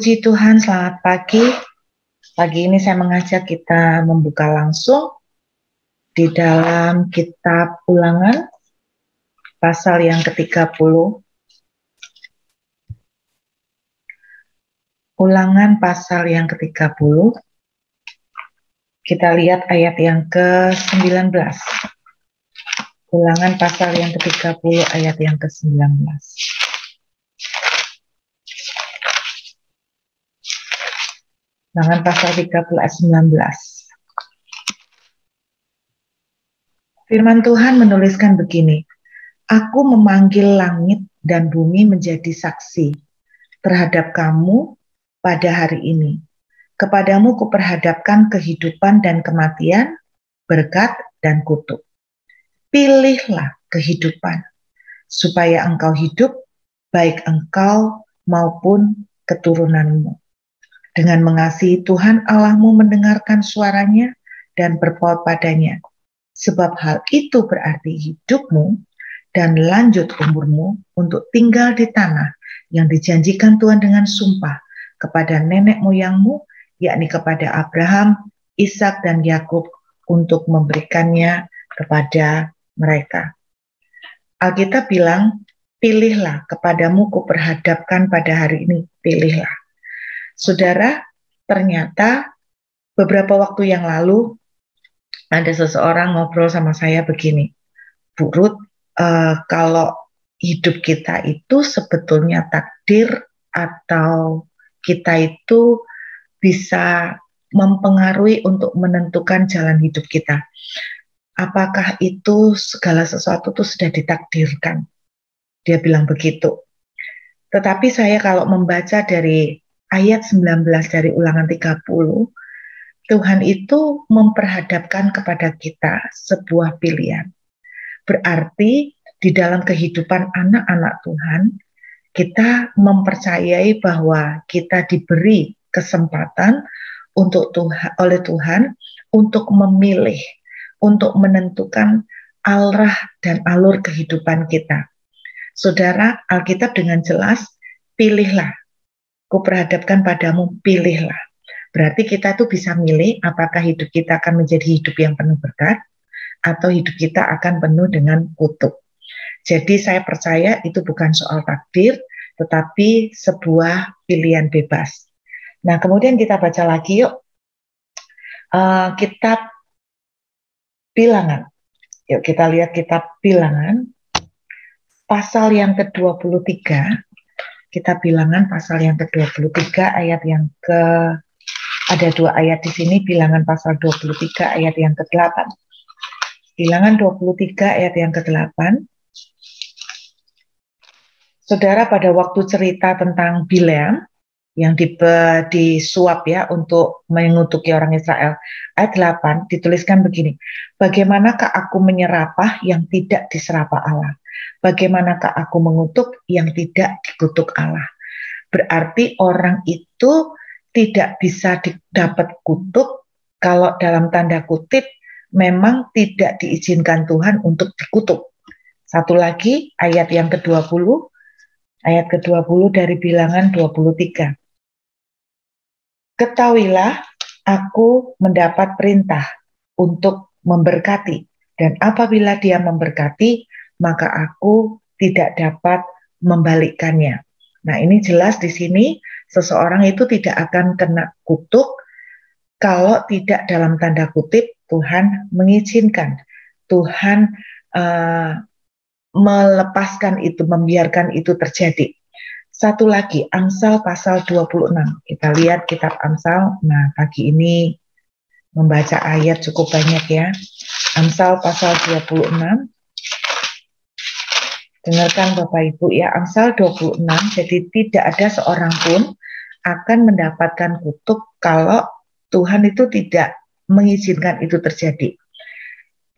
Puji Tuhan, selamat pagi. Pagi ini saya mengajak kita membuka langsung di dalam kitab Ulangan, pasal yang ke-30. Ulangan pasal yang ke-30. Kita lihat ayat yang ke-19. Ulangan pasal yang ke-30 ayat yang ke-19. Ulangan pasal 30 ayat 19. Firman Tuhan menuliskan begini, Aku memanggil langit dan bumi menjadi saksi terhadap kamu pada hari ini. Kepadamu kuperhadapkan kehidupan dan kematian, berkat dan kutuk. Pilihlah kehidupan, supaya engkau hidup, baik engkau maupun keturunanmu. Dengan mengasihi Tuhan Allahmu mendengarkan suaranya dan berpaut padanya. Sebab hal itu berarti hidupmu dan lanjut umurmu untuk tinggal di tanah yang dijanjikan Tuhan dengan sumpah kepada nenek moyangmu, yakni kepada Abraham, Ishak dan Yakub, untuk memberikannya kepada mereka. Alkitab bilang, pilihlah, kepadamu kuperhadapkan pada hari ini, pilihlah. Saudara, ternyata beberapa waktu yang lalu ada seseorang ngobrol sama saya begini, Bu Ruth, kalau hidup kita itu sebetulnya takdir atau kita itu bisa mempengaruhi untuk menentukan jalan hidup kita. Apakah itu segala sesuatu itu sudah ditakdirkan? Dia bilang begitu. Tetapi saya kalau membaca dari ayat 19 dari Ulangan 30, Tuhan itu memperhadapkan kepada kita sebuah pilihan. Berarti di dalam kehidupan anak-anak Tuhan, kita mempercayai bahwa kita diberi kesempatan oleh Tuhan untuk memilih, untuk menentukan arah dan alur kehidupan kita. Saudara, Alkitab dengan jelas, pilihlah, kuperhadapkan padamu, pilihlah. Berarti kita tuh bisa milih apakah hidup kita akan menjadi hidup yang penuh berkat atau hidup kita akan penuh dengan kutuk. Jadi saya percaya itu bukan soal takdir, tetapi sebuah pilihan bebas. Nah, kemudian kita baca lagi yuk, kitab Bilangan. Yuk kita lihat kitab Bilangan, pasal yang ke-23, kitab Bilangan pasal yang ke-23 ayat yang ada dua ayat di sini, Bilangan pasal 23 ayat yang ke-8. Bilangan 23 ayat yang ke-8. Saudara, pada waktu cerita tentang Bileam yang disuap ya untuk mengutuki orang Israel, ayat 8 dituliskan begini, bagaimanakah aku menyerapah yang tidak diserapah Allah? Bagaimanakah aku mengutuk yang tidak dikutuk Allah? Berarti orang itu tidak bisa dapat kutuk kalau dalam tanda kutip memang tidak diizinkan Tuhan untuk dikutuk. Satu lagi ayat yang ke-20, ayat ke-20 dari Bilangan 23. Ketahuilah, aku mendapat perintah untuk memberkati, dan apabila dia memberkati, maka aku tidak dapat membalikkannya. Nah, ini jelas di sini seseorang itu tidak akan kena kutuk kalau tidak dalam tanda kutip Tuhan mengizinkan, Tuhan melepaskan itu, membiarkan itu terjadi. Satu lagi, Amsal pasal 26. Kita lihat kitab Amsal. Nah, pagi ini membaca ayat cukup banyak ya. Amsal pasal 26. Dengarkan Bapak Ibu ya, Amsal 26. Jadi tidak ada seorang pun akan mendapatkan kutuk kalau Tuhan itu tidak mengizinkan itu terjadi.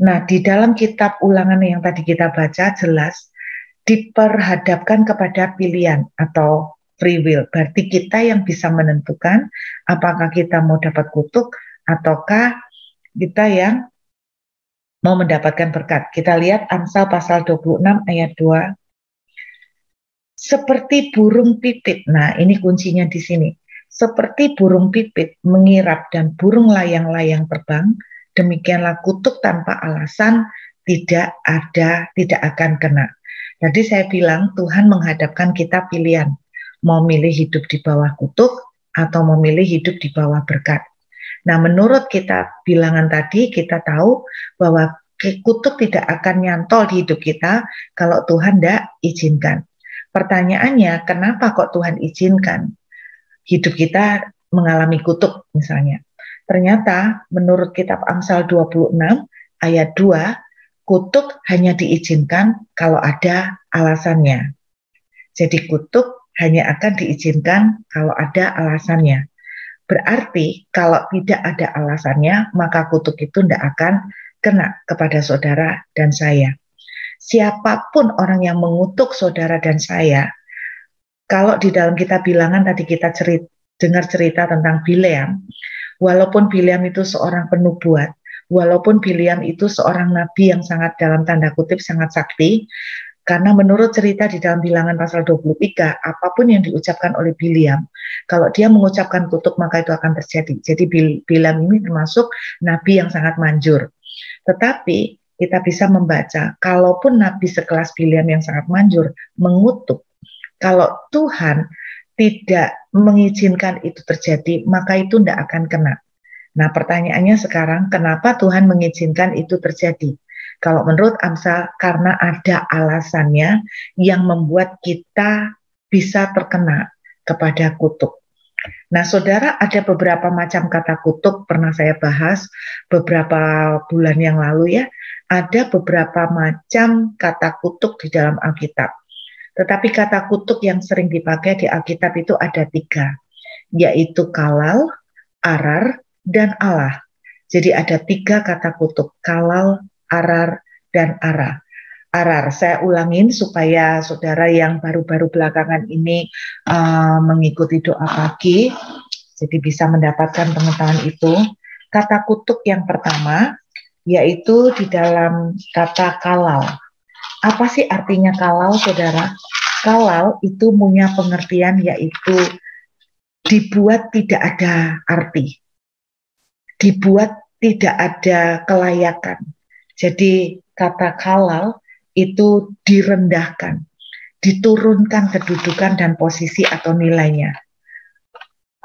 Nah, di dalam kitab Ulangan yang tadi kita baca jelas diperhadapkan kepada pilihan atau free will. Berarti kita yang bisa menentukan apakah kita mau dapat kutuk ataukah kita yang mau mendapatkan berkat. Kita lihat Amsal pasal 26 ayat 2. Seperti burung pipit. Nah, ini kuncinya di sini. Seperti burung pipit mengirap dan burung layang-layang terbang, demikianlah kutuk tanpa alasan tidak akan kena. Jadi saya bilang Tuhan menghadapkan kita pilihan, mau milih hidup di bawah kutuk atau memilih hidup di bawah berkat. Nah, menurut kita bilangan tadi, kita tahu bahwa kutuk tidak akan nyantol di hidup kita kalau Tuhan tidak izinkan. Pertanyaannya, kenapa kok Tuhan izinkan hidup kita mengalami kutuk misalnya? Ternyata menurut kitab Amsal 26 ayat 2, kutuk hanya diizinkan kalau ada alasannya. Jadi kutuk hanya akan diizinkan kalau ada alasannya. Berarti kalau tidak ada alasannya, maka kutuk itu tidak akan kena kepada saudara dan saya. Siapapun orang yang mengutuk saudara dan saya, kalau di dalam kitab bilangan tadi kita dengar cerita tentang Bileam, walaupun Bileam itu seorang penubuat, walaupun Bileam itu seorang nabi yang sangat dalam tanda kutip sangat sakti, karena menurut cerita di dalam bilangan pasal 23, apapun yang diucapkan oleh Bileam, kalau dia mengucapkan kutuk maka itu akan terjadi. Jadi Bileam ini termasuk nabi yang sangat manjur. Tetapi kita bisa membaca, kalaupun nabi sekelas Bileam yang sangat manjur mengutuk, kalau Tuhan tidak mengizinkan itu terjadi, maka itu tidak akan kena. Nah, pertanyaannya sekarang, kenapa Tuhan mengizinkan itu terjadi? Kalau menurut Amsal, karena ada alasannya yang membuat kita bisa terkena kepada kutuk. Nah, saudara, ada beberapa macam kata kutuk, pernah saya bahas beberapa bulan yang lalu ya, ada beberapa macam kata kutuk di dalam Alkitab. Tetapi kata kutuk yang sering dipakai di Alkitab itu ada 3, yaitu kalal, arar, dan Allah. Jadi ada 3 kata kutuk, kalal, arar, dan ara. Arar, saya ulangin supaya saudara yang baru-baru belakangan ini mengikuti doa pagi, jadi bisa mendapatkan pengetahuan itu. Kata kutuk yang pertama, yaitu di dalam kata kalal. Apa sih artinya kalal, saudara? Kalal itu punya pengertian yaitu dibuat tidak ada arti, dibuat tidak ada kelayakan. Jadi kata kalal itu direndahkan, diturunkan kedudukan dan posisi atau nilainya.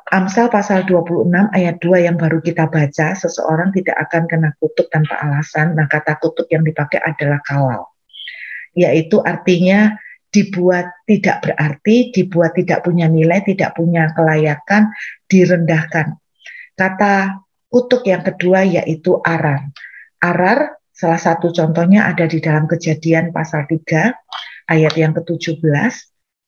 Amsal pasal 26 ayat 2 yang baru kita baca, seseorang tidak akan kena kutuk tanpa alasan. Nah, kata kutuk yang dipakai adalah kalal, yaitu artinya dibuat tidak berarti, dibuat tidak punya nilai, tidak punya kelayakan, direndahkan. Kata kutuk yang kedua yaitu arar. Arar, salah satu contohnya ada di dalam Kejadian pasal 3 ayat yang ke-17.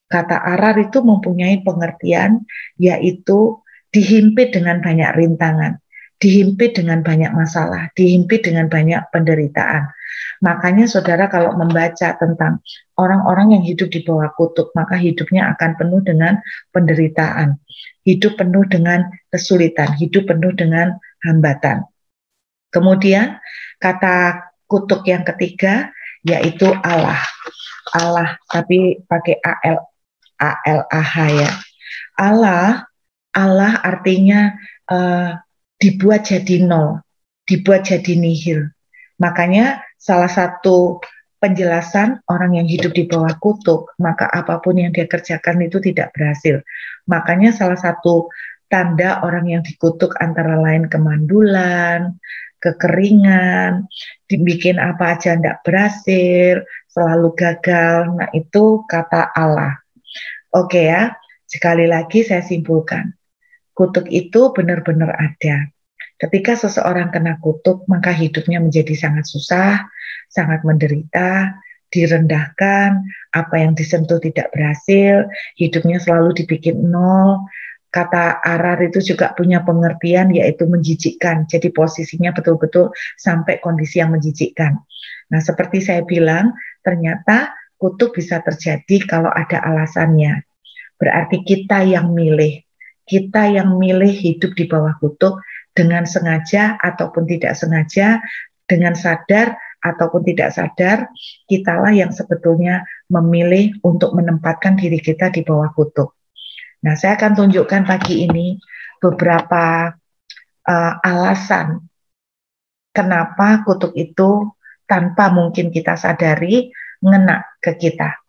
Kata arar itu mempunyai pengertian yaitu dihimpit dengan banyak rintangan, dihimpit dengan banyak masalah, dihimpit dengan banyak penderitaan. Makanya saudara kalau membaca tentang orang-orang yang hidup di bawah kutuk, maka hidupnya akan penuh dengan penderitaan, hidup penuh dengan kesulitan, hidup penuh dengan hambatan. Kemudian kata kutuk yang ketiga yaitu Allah. Allah tapi pakai ALAH ya. Allah artinya dibuat jadi nol, dibuat jadi nihil. Makanya salah satu penjelasan orang yang hidup di bawah kutuk, maka apapun yang dia kerjakan itu tidak berhasil. Makanya salah satu tanda orang yang dikutuk antara lain kemandulan, kekeringan, dibikin apa aja tidak berhasil, selalu gagal. Nah, itu kata Allah. Oke ya, sekali lagi saya simpulkan. Kutuk itu benar-benar ada. Ketika seseorang kena kutuk, maka hidupnya menjadi sangat susah, sangat menderita, direndahkan, apa yang disentuh tidak berhasil, hidupnya selalu dibikin nol. Kata arar itu juga punya pengertian yaitu menjijikkan. Jadi posisinya betul-betul sampai kondisi yang menjijikkan. Nah, seperti saya bilang, ternyata kutuk bisa terjadi kalau ada alasannya. Berarti kita yang milih hidup di bawah kutuk dengan sengaja ataupun tidak sengaja, dengan sadar ataupun tidak sadar, kitalah yang sebetulnya memilih untuk menempatkan diri kita di bawah kutuk. Nah, saya akan tunjukkan pagi ini beberapa alasan kenapa kutuk itu tanpa mungkin kita sadari ngena ke kita.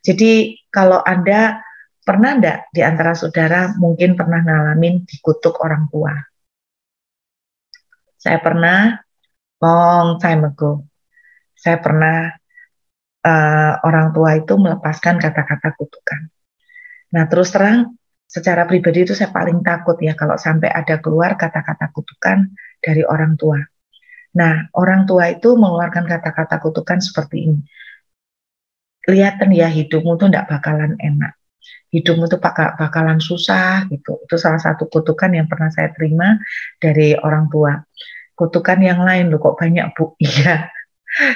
Jadi kalau Anda pernah enggak di antara saudara mungkin pernah ngalamin dikutuk orang tua? Saya pernah, long time ago. Saya pernah orang tua itu melepaskan kata-kata kutukan. Nah, terus terang secara pribadi itu saya paling takut ya kalau sampai ada keluar kata-kata kutukan dari orang tua. Nah, orang tua itu mengeluarkan kata-kata kutukan seperti ini. Kelihatan ya hidupmu tuh enggak bakalan enak. Hidupmu tuh bakalan susah gitu. Itu salah satu kutukan yang pernah saya terima dari orang tua. Kutukan yang lain loh kok banyak, Bu. Iya.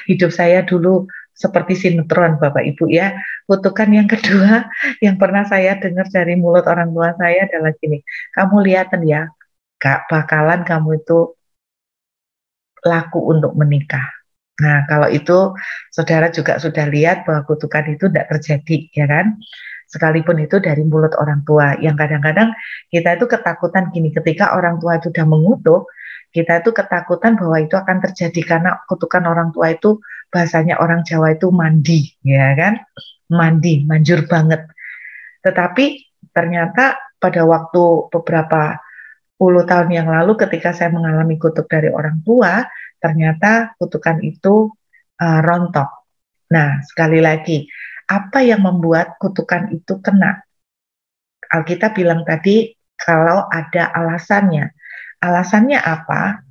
Hidup saya dulu seperti sinetron Bapak Ibu ya. Kutukan yang kedua yang pernah saya dengar dari mulut orang tua saya adalah gini. Kamu lihatin ya, gak bakalan kamu itu laku untuk menikah. Nah, kalau itu saudara juga sudah lihat bahwa kutukan itu tidak terjadi, ya kan? Sekalipun itu dari mulut orang tua, yang kadang-kadang kita itu ketakutan gini, ketika orang tua itu sudah mengutuk, kita itu ketakutan bahwa itu akan terjadi karena kutukan orang tua itu bahasanya orang Jawa itu mandi, ya kan? Mandi, manjur banget. Tetapi ternyata pada waktu beberapa puluh tahun yang lalu ketika saya mengalami kutuk dari orang tua, ternyata kutukan itu rontok. Nah, sekali lagi, apa yang membuat kutukan itu kena? Alkitab bilang tadi kalau ada alasannya. Alasannya apa?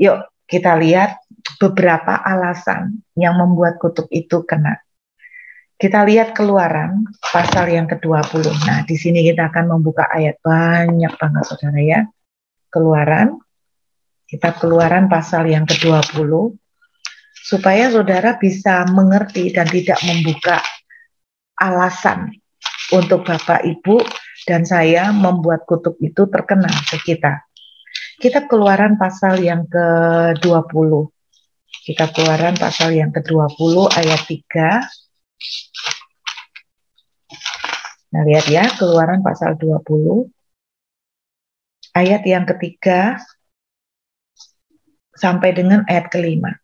Yuk kita lihat beberapa alasan yang membuat kutuk itu kena. Kita lihat Keluaran pasal yang ke-20. Nah, di sini kita akan membuka ayat banyak banget saudara ya. Keluaran, kitab Keluaran pasal yang ke-20, supaya saudara bisa mengerti dan tidak membuka alasan untuk Bapak, Ibu, dan saya membuat kutuk itu terkena ke kita. Kitab Keluaran pasal yang ke-20. Kitab Keluaran pasal yang ke-20 ayat 3. Nah, lihat ya, Keluaran pasal 20 ayat yang ketiga sampai dengan ayat kelima.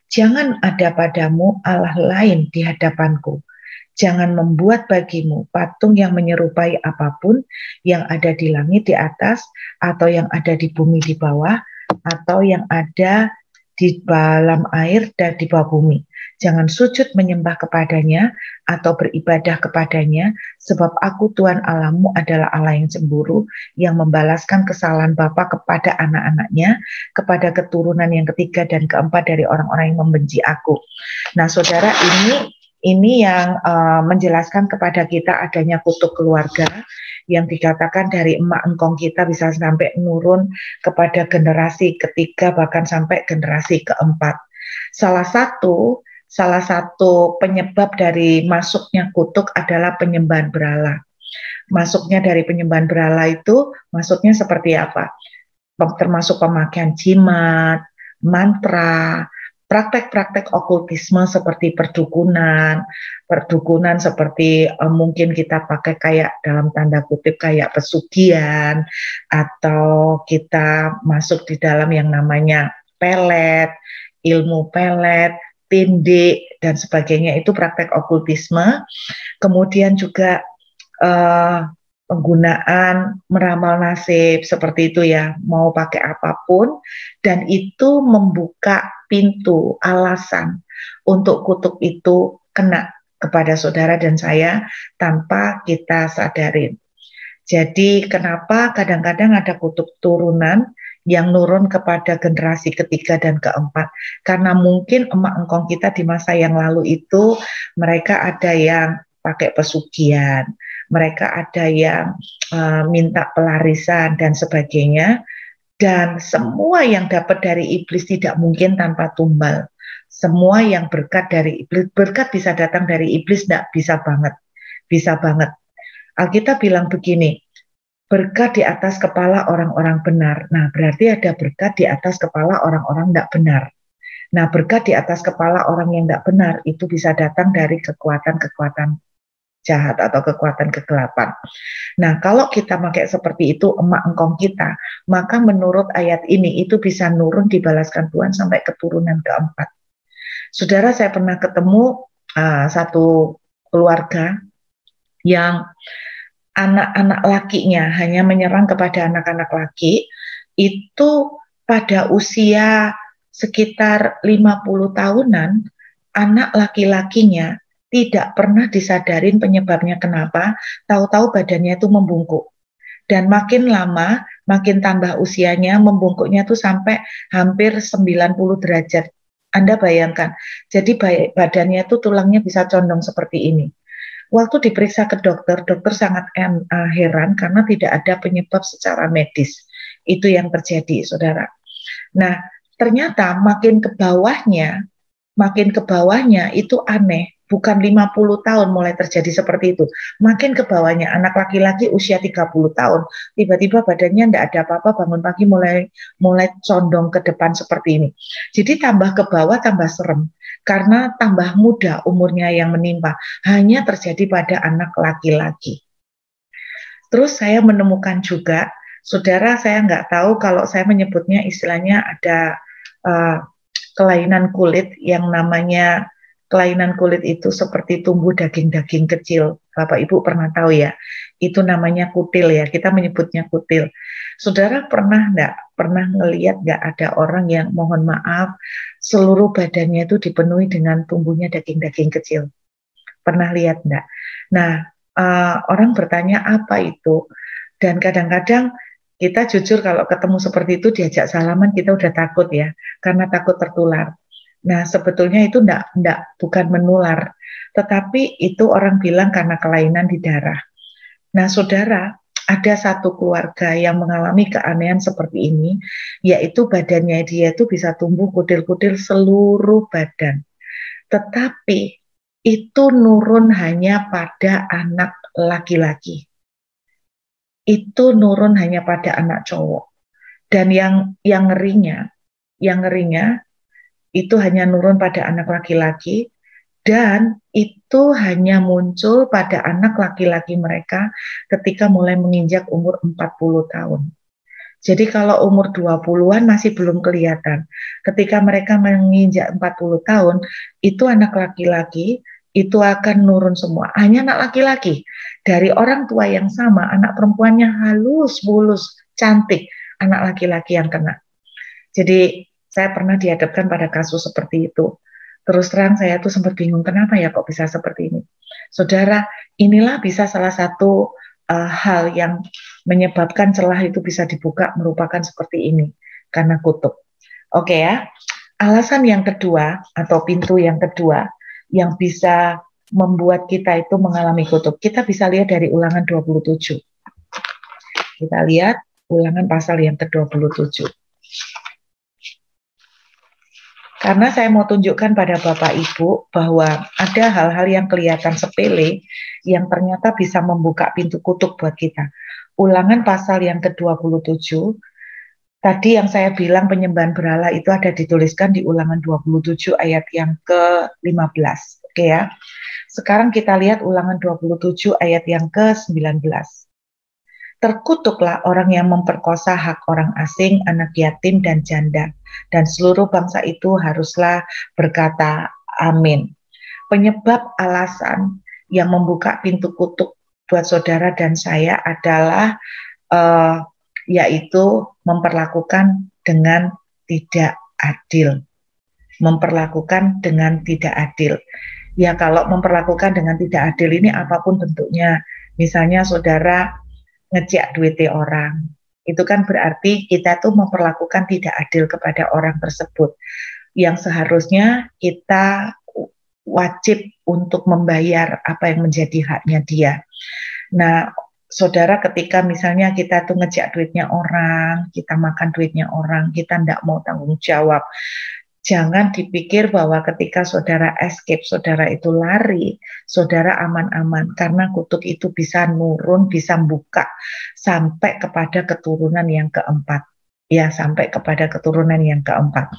Jangan ada padamu Allah lain di hadapanku. Jangan membuat bagimu patung yang menyerupai apapun yang ada di langit di atas, atau yang ada di bumi di bawah, atau yang ada di dalam air dan di bawah bumi. Jangan sujud menyembah kepadanya atau beribadah kepadanya, sebab aku Tuhan Allahmu adalah Allah yang cemburu, yang membalaskan kesalahan bapa kepada anak-anaknya, kepada keturunan yang ketiga dan keempat dari orang-orang yang membenci aku. Nah, saudara, ini yang menjelaskan kepada kita adanya kutuk keluarga yang dikatakan dari emak engkong kita bisa sampai menurun kepada generasi ketiga bahkan sampai generasi keempat. Salah satu penyebab dari masuknya kutuk adalah penyembahan berhala. Masuknya dari penyembahan berhala itu maksudnya seperti apa? Termasuk pemakaian jimat, mantra, praktek-praktek okultisme seperti perdukunan seperti mungkin kita pakai kayak dalam tanda kutip kayak pesugihan, atau kita masuk di dalam yang namanya pelet, ilmu pelet, tindik, dan sebagainya, itu praktek okultisme. Kemudian juga penggunaan meramal nasib seperti itu ya, mau pakai apapun, dan itu membuka pintu alasan untuk kutuk itu kena kepada saudara dan saya tanpa kita sadarin. Jadi kenapa kadang-kadang ada kutuk turunan yang nurun kepada generasi ketiga dan keempat? Karena mungkin emak engkong kita di masa yang lalu itu mereka ada yang pakai pesugihan, mereka ada yang minta pelarisan dan sebagainya, dan semua yang dapat dari iblis tidak mungkin tanpa tumbal. Semua yang berkat dari iblis, berkat bisa datang dari iblis, tidak bisa banget, bisa banget. Alkitab bilang begini, berkat di atas kepala orang-orang benar. Nah, berarti ada berkat di atas kepala orang-orang tidak benar. Nah, berkat di atas kepala orang yang tidak benar itu bisa datang dari kekuatan-kekuatan jahat atau kekuatan kegelapan. Nah, kalau kita pakai seperti itu emak engkong kita, maka menurut ayat ini itu bisa nurun dibalaskan Tuhan sampai keturunan keempat. Saudara, saya pernah ketemu satu keluarga yang anak-anak lakinya hanya menyerang kepada anak-anak laki, itu pada usia sekitar 50 tahunan, anak laki-lakinya tidak pernah disadarin penyebabnya kenapa, tahu-tahu badannya itu membungkuk. Dan makin lama, makin tambah usianya, membungkuknya itu sampai hampir 90 derajat. Anda bayangkan, jadi badannya itu tulangnya bisa condong seperti ini. Waktu diperiksa ke dokter, dokter sangat heran karena tidak ada penyebab secara medis. Itu yang terjadi, saudara. Nah, ternyata makin ke bawahnya itu aneh. Bukan 50 tahun mulai terjadi seperti itu. Makin ke bawahnya, anak laki-laki usia 30 tahun, tiba-tiba badannya tidak ada apa-apa, bangun pagi mulai condong ke depan seperti ini. Jadi tambah ke bawah, tambah serem. Karena tambah muda umurnya yang menimpa. Hanya terjadi pada anak laki-laki. Terus saya menemukan juga, saudara, saya nggak tahu kalau saya menyebutnya istilahnya ada kelainan kulit yang namanya kelainan kulit itu seperti tumbuh daging-daging kecil. Bapak Ibu pernah tahu ya, itu namanya kutil ya, kita menyebutnya kutil. Saudara pernah ngelihat nggak ada orang yang mohon maaf, seluruh badannya itu dipenuhi dengan tumbuhnya daging-daging kecil? Pernah lihat nggak? Nah, orang bertanya apa itu? Dan kadang-kadang kita jujur kalau ketemu seperti itu diajak salaman kita udah takut ya, karena takut tertular. Nah, sebetulnya itu bukan menular, tetapi itu orang bilang karena kelainan di darah. Nah, saudara, ada satu keluarga yang mengalami keanehan seperti ini, yaitu badannya dia itu bisa tumbuh kutil-kutil seluruh badan. Tetapi itu nurun hanya pada anak laki-laki. Itu nurun hanya pada anak cowok. Dan yang ngerinya itu hanya nurun pada anak laki-laki, dan itu hanya muncul pada anak laki-laki mereka ketika mulai menginjak umur 40 tahun. Jadi kalau umur 20-an masih belum kelihatan. Ketika mereka menginjak 40 tahun, itu anak laki-laki itu akan nurun semua. Hanya anak laki-laki. Dari orang tua yang sama, anak perempuannya halus, mulus, cantik. Anak laki-laki yang kena. Jadi saya pernah dihadapkan pada kasus seperti itu. Terus terang saya tuh sempat bingung kenapa ya kok bisa seperti ini. Saudara, inilah bisa salah satu hal yang menyebabkan celah itu bisa dibuka merupakan seperti ini, karena kutub. Oke ya, alasan yang kedua atau pintu yang kedua yang bisa membuat kita itu mengalami kutub, kita bisa lihat dari Ulangan 27. Kita lihat Ulangan pasal yang ke-27. Karena saya mau tunjukkan pada Bapak Ibu bahwa ada hal-hal yang kelihatan sepele yang ternyata bisa membuka pintu kutub buat kita. Ulangan pasal yang ke-27, tadi yang saya bilang penyembahan berhala itu ada dituliskan di Ulangan 27 ayat yang ke-15. Oke ya. Sekarang kita lihat Ulangan 27 ayat yang ke-19. Terkutuklah orang yang memperkosa hak orang asing, anak yatim, dan janda. Dan seluruh bangsa itu haruslah berkata amin. Penyebab alasan yang membuka pintu kutub buat saudara dan saya adalah yaitu memperlakukan dengan tidak adil. Memperlakukan dengan tidak adil. Ya kalau memperlakukan dengan tidak adil ini apapun bentuknya. Misalnya saudara ngejak duitnya orang, itu kan berarti kita tuh memperlakukan tidak adil kepada orang tersebut, yang seharusnya kita wajib untuk membayar apa yang menjadi haknya dia. Nah, saudara, ketika misalnya kita tuh ngejak duitnya orang, kita makan duitnya orang, kita tidak mau tanggung jawab, jangan dipikir bahwa ketika saudara escape, saudara itu lari, saudara aman-aman, karena kutuk itu bisa nurun, bisa buka sampai kepada keturunan yang keempat. Ya, sampai kepada keturunan yang keempat.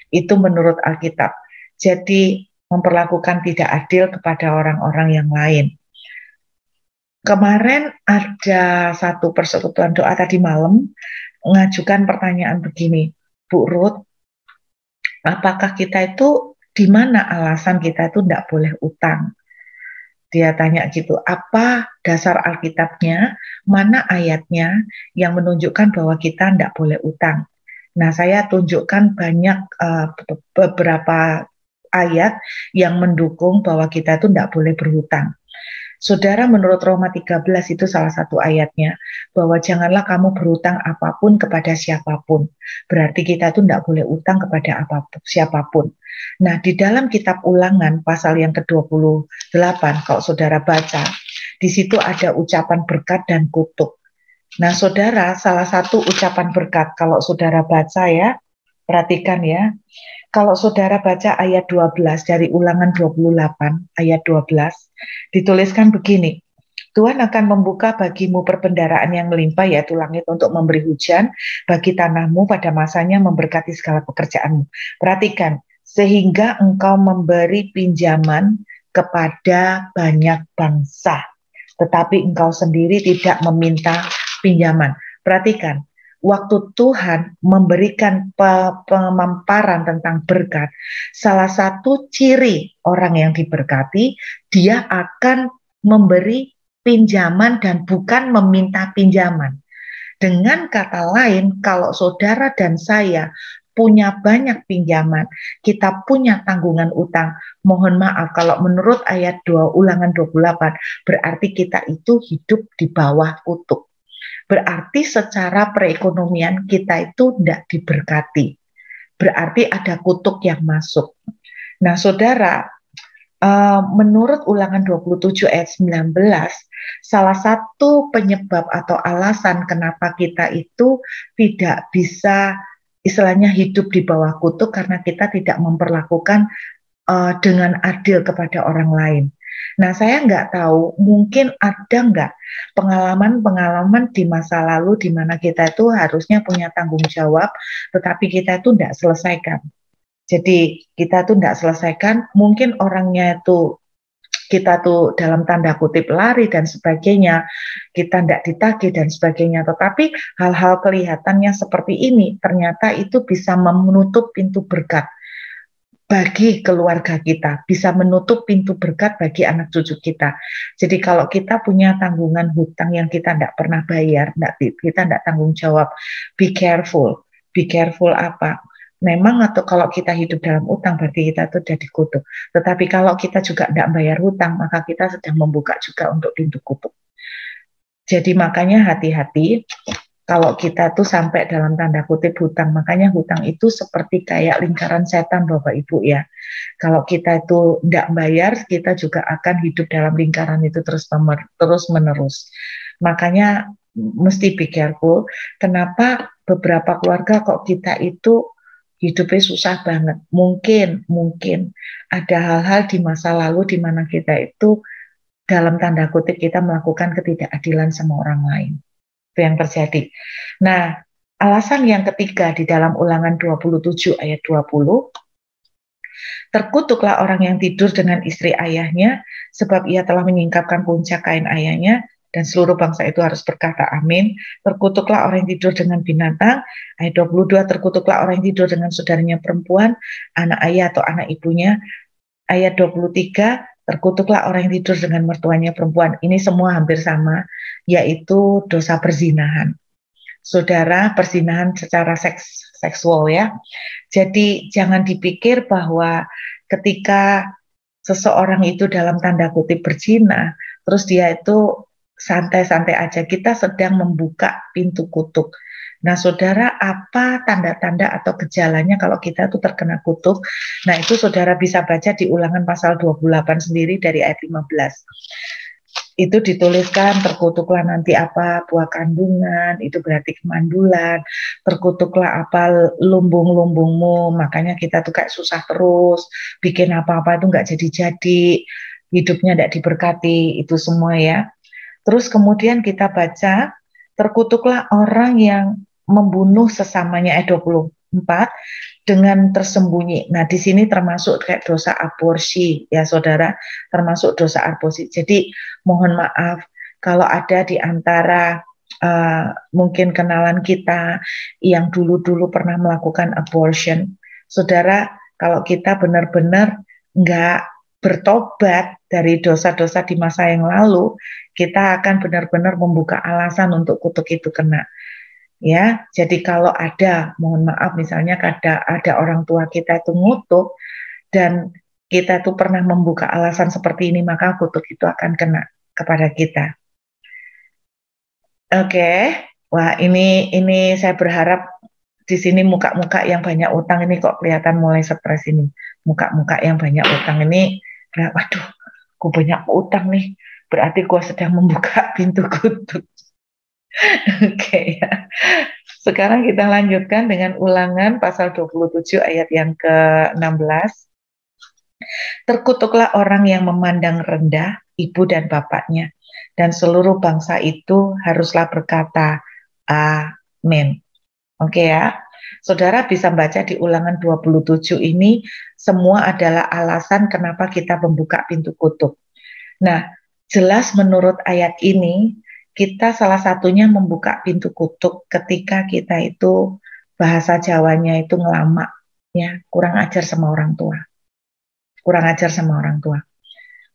Itu menurut Alkitab. Jadi memperlakukan tidak adil kepada orang-orang yang lain. Kemarin ada satu persekutuan doa tadi malam mengajukan pertanyaan begini, Bu Ruth, apakah kita itu di mana alasan kita itu tidak boleh utang? Dia tanya gitu, apa dasar Alkitabnya, mana ayatnya yang menunjukkan bahwa kita tidak boleh utang? Nah, saya tunjukkan banyak beberapa ayat yang mendukung bahwa kita itu tidak boleh berhutang. Saudara, menurut Roma 13 itu salah satu ayatnya, bahwa janganlah kamu berutang apapun kepada siapapun. Berarti kita itu tidak boleh utang kepada apapun, siapapun. Nah, di dalam kitab Ulangan pasal yang ke-28, kalau saudara baca, di situ ada ucapan berkat dan kutuk. Nah, saudara, salah satu ucapan berkat, kalau saudara baca ya, perhatikan ya, kalau saudara baca ayat 12 dari Ulangan 28, ayat 12, dituliskan begini, Tuhan akan membuka bagimu perbendaharaan yang melimpah, yaitu langit untuk memberi hujan bagi tanahmu pada masanya memberkati segala pekerjaanmu. Perhatikan, sehingga engkau memberi pinjaman kepada banyak bangsa, tetapi engkau sendiri tidak meminta pinjaman. Perhatikan, waktu Tuhan memberikan pemaparan tentang berkat, salah satu ciri orang yang diberkati, dia akan memberi pinjaman dan bukan meminta pinjaman. Dengan kata lain, kalau saudara dan saya punya banyak pinjaman, kita punya tanggungan utang, mohon maaf kalau menurut ayat 2 Ulangan 28, berarti kita itu hidup di bawah kutuk. Berarti secara perekonomian kita itu tidak diberkati. Berarti ada kutuk yang masuk. Nah, saudara, menurut Ulangan 27 ayat 19, salah satu penyebab atau alasan kenapa kita itu tidak bisa istilahnya hidup di bawah kutuk karena kita tidak memperlakukan dengan adil kepada orang lain. Nah, saya nggak tahu, mungkin ada nggak pengalaman-pengalaman di masa lalu di mana kita itu harusnya punya tanggung jawab, tetapi kita itu nggak selesaikan. Jadi kita tuh nggak selesaikan, mungkin orangnya itu kita tuh dalam tanda kutip lari dan sebagainya, kita tidak ditagih dan sebagainya. Tetapi hal-hal kelihatannya seperti ini ternyata itu bisa menutup pintu berkat bagi keluarga kita, bisa menutup pintu berkat bagi anak cucu kita. Jadi kalau kita punya tanggungan hutang yang kita tidak pernah bayar, kita tidak tanggung jawab, be careful. Be careful apa? Memang atau kalau kita hidup dalam utang berarti kita itu sudah dikutuk. Tetapi kalau kita juga tidak bayar hutang, maka kita sedang membuka juga untuk pintu kutuk. Jadi makanya hati-hati kalau kita tuh sampai dalam tanda kutip hutang. Makanya hutang itu seperti kayak lingkaran setan Bapak Ibu ya. Kalau kita itu tidak bayar, kita juga akan hidup dalam lingkaran itu terus menerus. Makanya mesti be careful. Kenapa beberapa keluarga kok kita itu hidupnya susah banget. Mungkin ada hal-hal di masa lalu di mana kita itu dalam tanda kutip kita melakukan ketidakadilan sama orang lain. Itu yang terjadi. Nah, alasan yang ketiga di dalam Ulangan 27 ayat 20, terkutuklah orang yang tidur dengan istri ayahnya, sebab ia telah menyingkapkan puncak kain ayahnya, dan seluruh bangsa itu harus berkata amin. Terkutuklah orang yang tidur dengan binatang. Ayat 22, terkutuklah orang yang tidur dengan saudaranya perempuan, anak ayah atau anak ibunya. Ayat 23, terkutuklah orang yang tidur dengan mertuanya perempuan. Ini semua hampir sama, yaitu dosa perzinahan. Saudara, perzinahan secara seksual ya. Jadi jangan dipikir bahwa ketika seseorang itu dalam tanda kutip berzina, terus dia itu santai-santai aja, kita sedang membuka pintu kutuk. Nah, saudara, apa tanda-tanda atau gejalanya kalau kita itu terkena kutuk? Nah, itu saudara bisa baca di Ulangan pasal 28 sendiri dari ayat 15. Itu dituliskan, terkutuklah nanti apa buah kandungan, itu berarti kemandulan, terkutuklah apa lumbung-lumbungmu, makanya kita tuh kayak susah terus, bikin apa-apa itu nggak jadi-jadi, hidupnya tidak diberkati, itu semua ya. Terus kemudian kita baca, terkutuklah orang yang membunuh sesamanya, ayat 24, dengan tersembunyi. Nah, di sini termasuk kayak dosa aborsi, ya saudara, termasuk dosa aborsi. Jadi, mohon maaf, Kalau ada di antara mungkin kenalan kita yang dulu-dulu pernah melakukan abortion, saudara, kalau kita benar-benar nggak bertobat dari dosa-dosa di masa yang lalu, kita akan benar-benar membuka alasan untuk kutuk itu kena. Ya, jadi kalau ada, mohon maaf, misalnya ada orang tua kita itu ngutuk dan kita tuh pernah membuka alasan seperti ini, maka kutuk itu akan kena kepada kita. Oke, wah ini saya berharap di sini muka-muka yang banyak utang ini kok kelihatan mulai stres ini. Muka-muka yang banyak utang ini, waduh, gue banyak utang nih, berarti gue sedang membuka pintu kutuk. Oke ya. Sekarang kita lanjutkan dengan Ulangan pasal 27 ayat yang ke-16. Terkutuklah orang yang memandang rendah ibu dan bapaknya, dan seluruh bangsa itu haruslah berkata, amin. Oke ya. Saudara bisa baca di Ulangan 27 ini, semua adalah alasan kenapa kita membuka pintu kutuk. Nah, jelas menurut ayat ini, kita salah satunya membuka pintu kutuk ketika kita itu bahasa Jawanya itu ngelamak, ya, kurang ajar sama orang tua. Kurang ajar sama orang tua.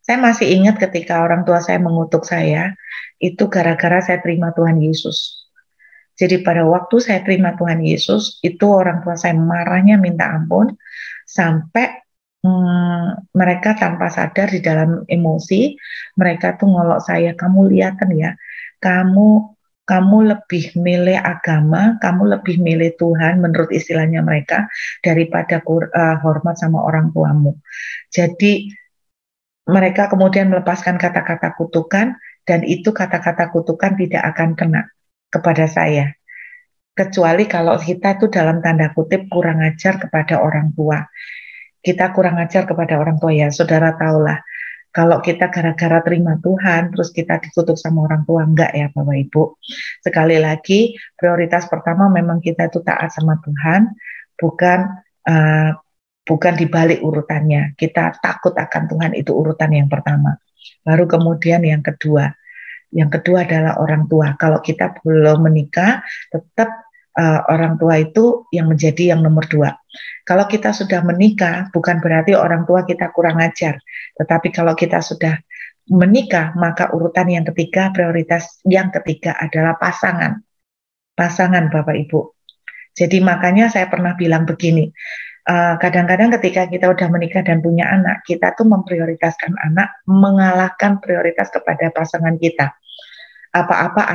Saya masih ingat ketika orang tua saya mengutuk saya, itu gara-gara saya terima Tuhan Yesus. Jadi pada waktu saya terima Tuhan Yesus, itu orang tua saya marahnya minta ampun, sampai mereka tanpa sadar di dalam emosi, mereka tuh ngolok saya, kamu lihat kan ya, kamu lebih milih agama, kamu lebih milih Tuhan menurut istilahnya mereka, daripada hormat sama orang tuamu. Jadi mereka kemudian melepaskan kata-kata kutukan, dan itu kata-kata kutukan tidak akan kena kepada saya. Kecuali kalau kita itu dalam tanda kutip kurang ajar kepada orang tua. Kita kurang ajar kepada orang tua ya, saudara tahulah. Kalau kita gara-gara terima Tuhan, terus kita dikutuk sama orang tua, enggak ya Bapak Ibu. Sekali lagi, prioritas pertama memang kita itu taat sama Tuhan, bukan dibalik urutannya. Kita takut akan Tuhan, itu urutan yang pertama. Baru kemudian yang kedua. Yang kedua adalah orang tua. Kalau kita belum menikah, tetap orang tua itu yang menjadi yang nomor dua. Kalau kita sudah menikah, bukan berarti orang tua kita kurang ajar. Tetapi kalau kita sudah menikah, maka urutan yang ketiga, prioritas yang ketiga adalah pasangan. Pasangan Bapak Ibu. Jadi makanya saya pernah bilang begini, kadang-kadang ketika kita udah menikah dan punya anak, kita tuh memprioritaskan anak, mengalahkan prioritas kepada pasangan kita. Apa-apa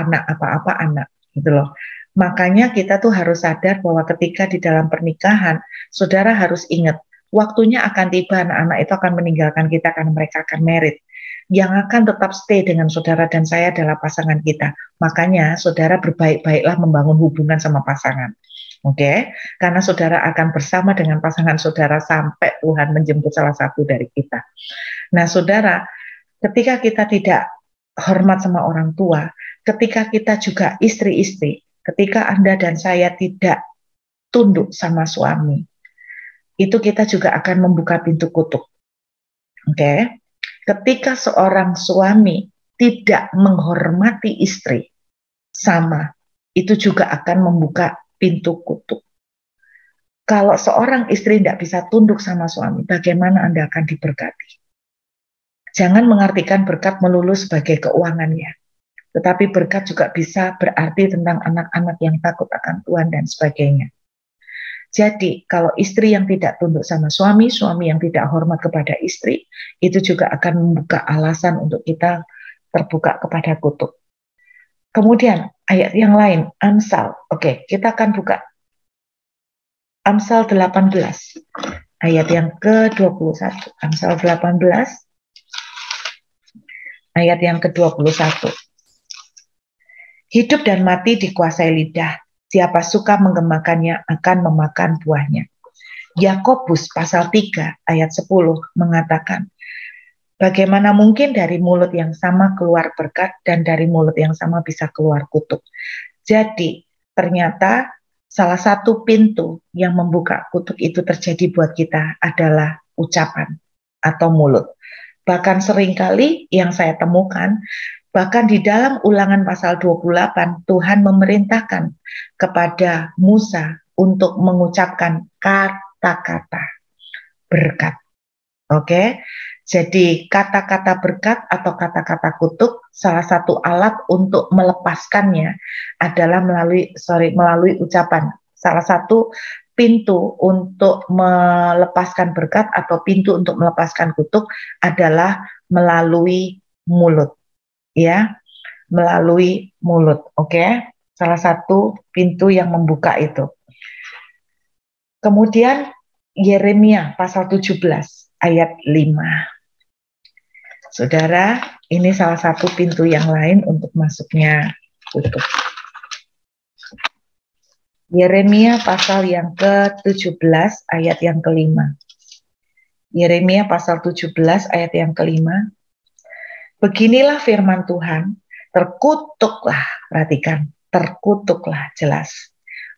anak, gitu loh. Makanya kita tuh harus sadar bahwa ketika di dalam pernikahan, saudara harus ingat, waktunya akan tiba anak-anak itu akan meninggalkan kita karena mereka akan married. Yang akan tetap stay dengan saudara dan saya adalah pasangan kita. Makanya saudara berbaik-baiklah membangun hubungan sama pasangan. Oke, karena saudara akan bersama dengan pasangan saudara sampai Tuhan menjemput salah satu dari kita. Nah, saudara, ketika kita tidak hormat sama orang tua, ketika kita juga istri-istri, ketika Anda dan saya tidak tunduk sama suami, itu kita juga akan membuka pintu kutuk. Oke? Ketika seorang suami tidak menghormati istri, sama, itu juga akan membuka pintu kutuk. Kalau seorang istri tidak bisa tunduk sama suami, bagaimana Anda akan diberkati? Jangan mengartikan berkat melulu sebagai keuangannya. Tetapi berkat juga bisa berarti tentang anak-anak yang takut akan Tuhan dan sebagainya. Jadi kalau istri yang tidak tunduk sama suami, suami yang tidak hormat kepada istri, itu juga akan membuka alasan untuk kita terbuka kepada kutuk. Kemudian ayat yang lain, Amsal. Oke, kita akan buka Amsal 18, ayat yang ke-21. Amsal 18, ayat yang ke-21. Hidup dan mati dikuasai lidah. Siapa suka menggemakannya akan memakan buahnya. Yakobus pasal 3 ayat 10 mengatakan, bagaimana mungkin dari mulut yang sama keluar berkat dan dari mulut yang sama bisa keluar kutuk. Jadi ternyata salah satu pintu yang membuka kutuk itu terjadi buat kita adalah ucapan atau mulut. Bahkan seringkali yang saya temukan, Bahkan di dalam Ulangan pasal 28, Tuhan memerintahkan kepada Musa untuk mengucapkan kata-kata berkat. Oke, jadi kata-kata berkat atau kata-kata kutuk, salah satu alat untuk melepaskannya adalah melalui ucapan. Salah satu pintu untuk melepaskan berkat atau pintu untuk melepaskan kutuk adalah melalui mulut, ya, melalui mulut. Oke, salah satu pintu yang membuka itu. Kemudian Yeremia pasal 17 ayat 5. Saudara, ini salah satu pintu yang lain untuk masuknya kutuk. Yeremia pasal yang ke-17 ayat yang kelima. Yeremia pasal 17 ayat yang kelima. Beginilah firman Tuhan, terkutuklah, perhatikan, terkutuklah, jelas.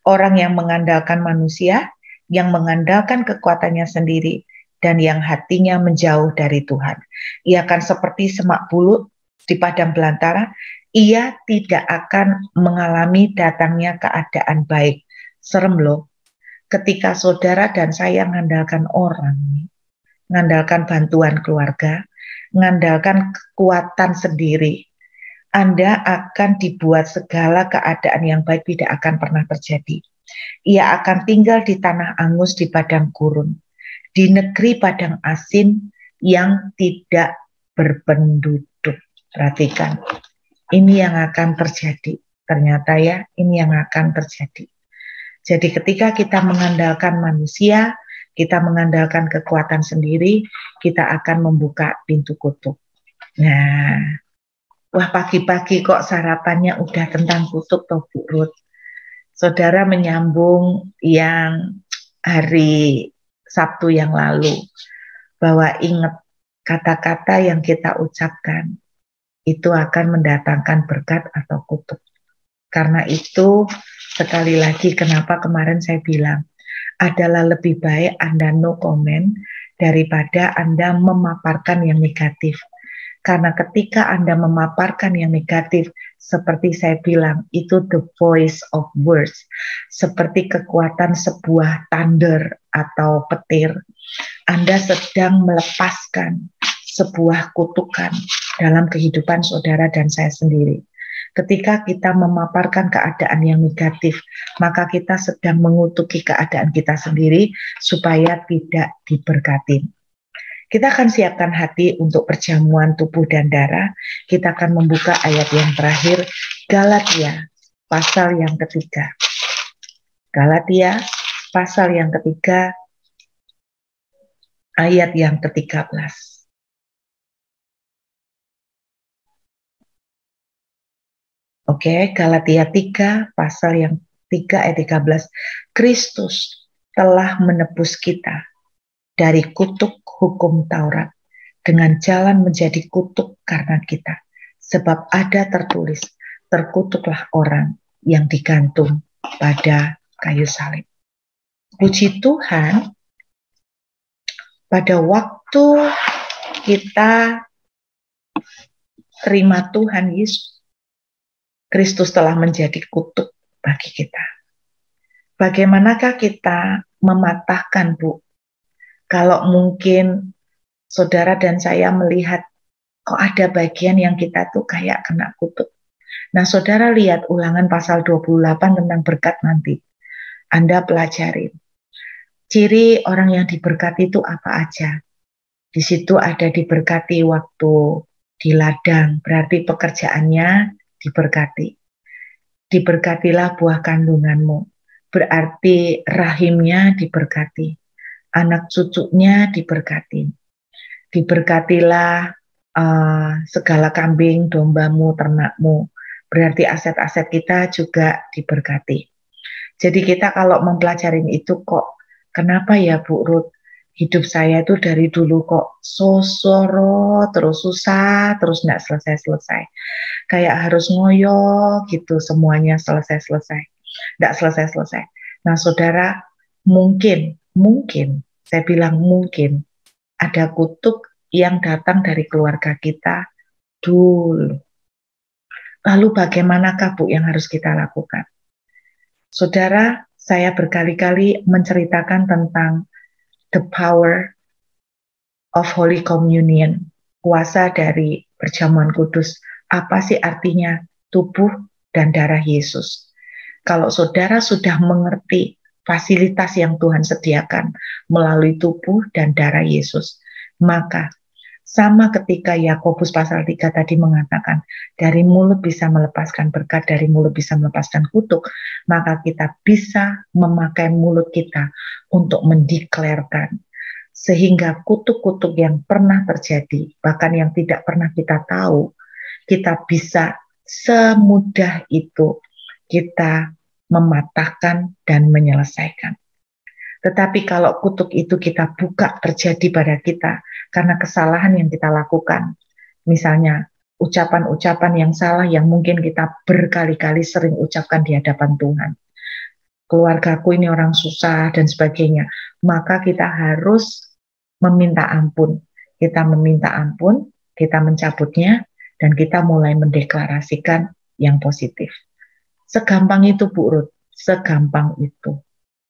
Orang yang mengandalkan manusia, yang mengandalkan kekuatannya sendiri, dan yang hatinya menjauh dari Tuhan. Ia akan seperti semak bulu di padang belantara, ia tidak akan mengalami datangnya keadaan baik. Serem loh, ketika saudara dan saya mengandalkan orang, mengandalkan bantuan keluarga, mengandalkan kekuatan sendiri, Anda akan dibuat segala keadaan yang baik tidak akan pernah terjadi. Ia akan tinggal di tanah angus di padang gurun, di negeri padang asin yang tidak berpenduduk. Perhatikan, ini yang akan terjadi. Ternyata ya, ini yang akan terjadi. Jadi ketika kita mengandalkan manusia, kita mengandalkan kekuatan sendiri, kita akan membuka pintu kutuk. Nah, wah pagi-pagi kok sarapannya udah tentang kutuk toh Bu Ruth. Saudara menyambung yang hari Sabtu yang lalu, bahwa ingat kata-kata yang kita ucapkan itu akan mendatangkan berkat atau kutuk. Karena itu sekali lagi kenapa kemarin saya bilang adalah lebih baik Anda no comment daripada Anda memaparkan yang negatif. Karena ketika Anda memaparkan yang negatif, seperti saya bilang, itu the voice of words, seperti kekuatan sebuah thunder atau petir. Anda sedang melepaskan sebuah kutukan dalam kehidupan saudara dan saya sendiri. Ketika kita memaparkan keadaan yang negatif, maka kita sedang mengutuki keadaan kita sendiri supaya tidak diberkati. Kita akan siapkan hati untuk perjamuan tubuh dan darah. Kita akan membuka ayat yang terakhir, Galatia pasal yang ketiga. Galatia pasal yang ketiga, ayat yang ke-13. Oke, Galatia 3 pasal yang 3 ayat 13. Kristus telah menebus kita dari kutuk hukum Taurat dengan jalan menjadi kutuk karena kita. Sebab ada tertulis, terkutuklah orang yang digantung pada kayu salib. Puji Tuhan, pada waktu kita terima Tuhan Yesus, Kristus telah menjadi kutuk bagi kita. Bagaimanakah kita mematahkan, Bu? Kalau mungkin saudara dan saya melihat kok ada bagian yang kita tuh kayak kena kutuk. Nah, saudara lihat Ulangan pasal 28 tentang berkat nanti. Anda pelajari. Ciri orang yang diberkati itu apa aja? Di situ ada diberkati waktu di ladang, berarti pekerjaannya diberkati. Diberkatilah buah kandunganmu, berarti rahimnya diberkati. Anak cucunya diberkati. Diberkatilah segala kambing, dombamu, ternakmu. Berarti aset-aset kita juga diberkati. Jadi kita kalau mempelajari itu kok, kenapa ya Bu Ruth, hidup saya itu dari dulu kok sosoro, terus susah, terus nggak selesai-selesai. Kayak harus ngoyo gitu, semuanya selesai-selesai. Nggak selesai-selesai. Nah saudara, mungkin, saya bilang mungkin, ada kutuk yang datang dari keluarga kita dulu. Lalu bagaimanakah Bu yang harus kita lakukan? Saudara, saya berkali-kali menceritakan tentang the power of Holy Communion, kuasa dari perjamuan kudus. Apa sih artinya tubuh dan darah Yesus? Kalau saudara sudah mengerti fasilitas yang Tuhan sediakan melalui tubuh dan darah Yesus, maka sama ketika Yakobus pasal 3 tadi mengatakan, dari mulut bisa melepaskan berkat, dari mulut bisa melepaskan kutuk, maka kita bisa memakai mulut kita untuk mendeklarkan. Sehingga kutuk-kutuk yang pernah terjadi, bahkan yang tidak pernah kita tahu, kita bisa semudah itu kita mematahkan dan menyelesaikan. Tetapi kalau kutuk itu kita buka terjadi pada kita karena kesalahan yang kita lakukan, misalnya ucapan-ucapan yang salah yang mungkin kita berkali-kali sering ucapkan di hadapan Tuhan, keluargaku ini orang susah dan sebagainya, maka kita harus meminta ampun. Kita meminta ampun, kita mencabutnya, dan kita mulai mendeklarasikan yang positif. Segampang itu Bu Ruth, segampang itu.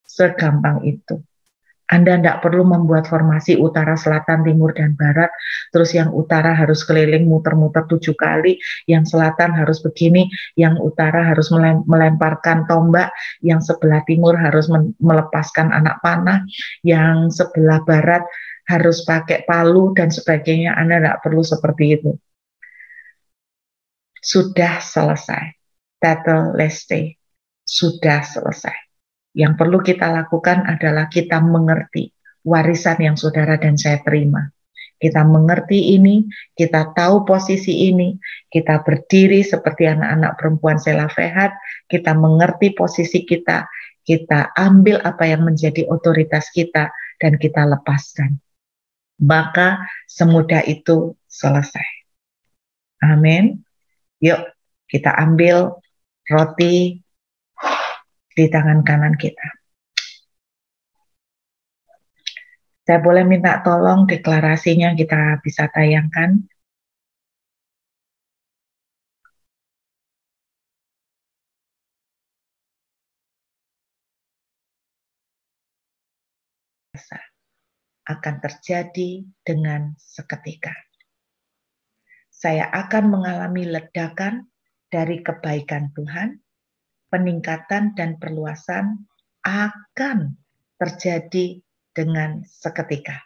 Segampang itu. Anda tidak perlu membuat formasi utara, selatan, timur, dan barat, terus yang utara harus keliling muter-muter 7 kali, yang selatan harus begini, yang utara harus melemparkan tombak, yang sebelah timur harus melepaskan anak panah, yang sebelah barat harus pakai palu, dan sebagainya. Anda tidak perlu seperti itu. Sudah selesai. Tetelestai. Sudah selesai. Yang perlu kita lakukan adalah kita mengerti warisan yang saudara dan saya terima. Kita mengerti ini, kita tahu posisi ini, kita berdiri seperti anak-anak perempuan Selafehat, kita mengerti posisi kita ambil apa yang menjadi otoritas kita, dan kita lepaskan. Maka semudah itu selesai. Amin. Yuk, kita ambil roti di tangan kanan kita. Saya boleh minta tolong deklarasinya kita bisa tayangkan. Akan terjadi dengan seketika. Saya akan mengalami ledakan dari kebaikan Tuhan, peningkatan dan perluasan akan terjadi dengan seketika.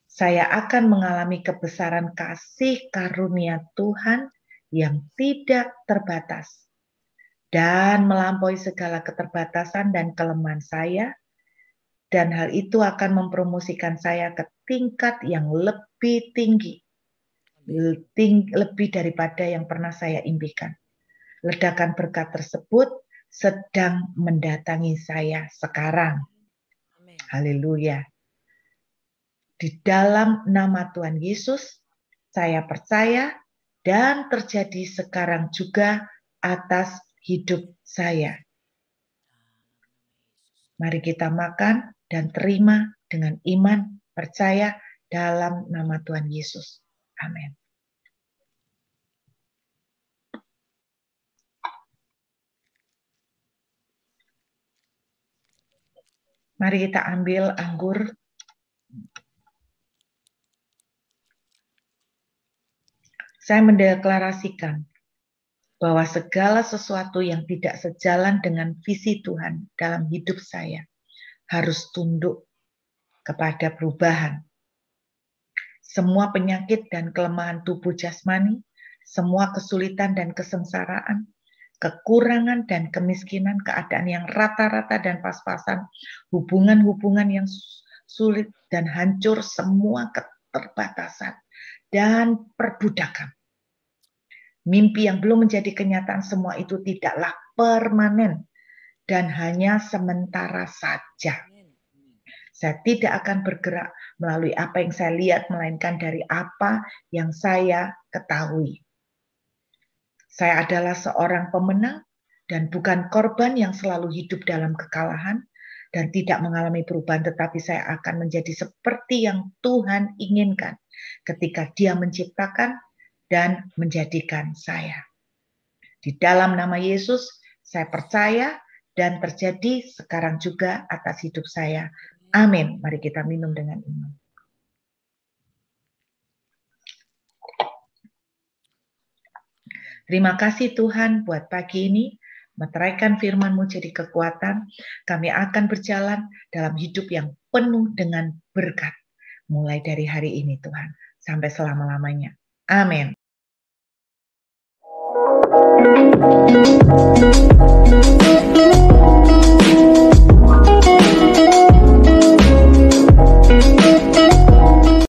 Saya akan mengalami kebesaran kasih karunia Tuhan yang tidak terbatas dan melampaui segala keterbatasan dan kelemahan saya, dan hal itu akan mempromosikan saya ke tingkat yang lebih tinggi, lebih daripada yang pernah saya impikan. Ledakan berkat tersebut sedang mendatangi saya sekarang. Haleluya. Di dalam nama Tuhan Yesus, saya percaya dan terjadi sekarang juga atas hidup saya. Mari kita makan dan terima dengan iman, percaya dalam nama Tuhan Yesus. Amin. Mari kita ambil anggur. Saya mendeklarasikan bahwa segala sesuatu yang tidak sejalan dengan visi Tuhan dalam hidup saya harus tunduk kepada perubahan. Semua penyakit dan kelemahan tubuh jasmani, semua kesulitan dan kesengsaraan, kekurangan dan kemiskinan, keadaan yang rata-rata dan pas-pasan, hubungan-hubungan yang sulit dan hancur, semua keterbatasan dan perbudakan. Mimpi yang belum menjadi kenyataan, semua itu tidaklah permanen dan hanya sementara saja. Saya tidak akan bergerak melalui apa yang saya lihat, melainkan dari apa yang saya ketahui. Saya adalah seorang pemenang dan bukan korban yang selalu hidup dalam kekalahan dan tidak mengalami perubahan, tetapi saya akan menjadi seperti yang Tuhan inginkan ketika Dia menciptakan dan menjadikan saya. Di dalam nama Yesus, saya percaya dan terjadi sekarang juga atas hidup saya. Amin. Mari kita minum dengan iman. Terima kasih Tuhan buat pagi ini. Meteraikan firman-Mu jadi kekuatan. Kami akan berjalan dalam hidup yang penuh dengan berkat. Mulai dari hari ini Tuhan. Sampai selama-lamanya. Amin.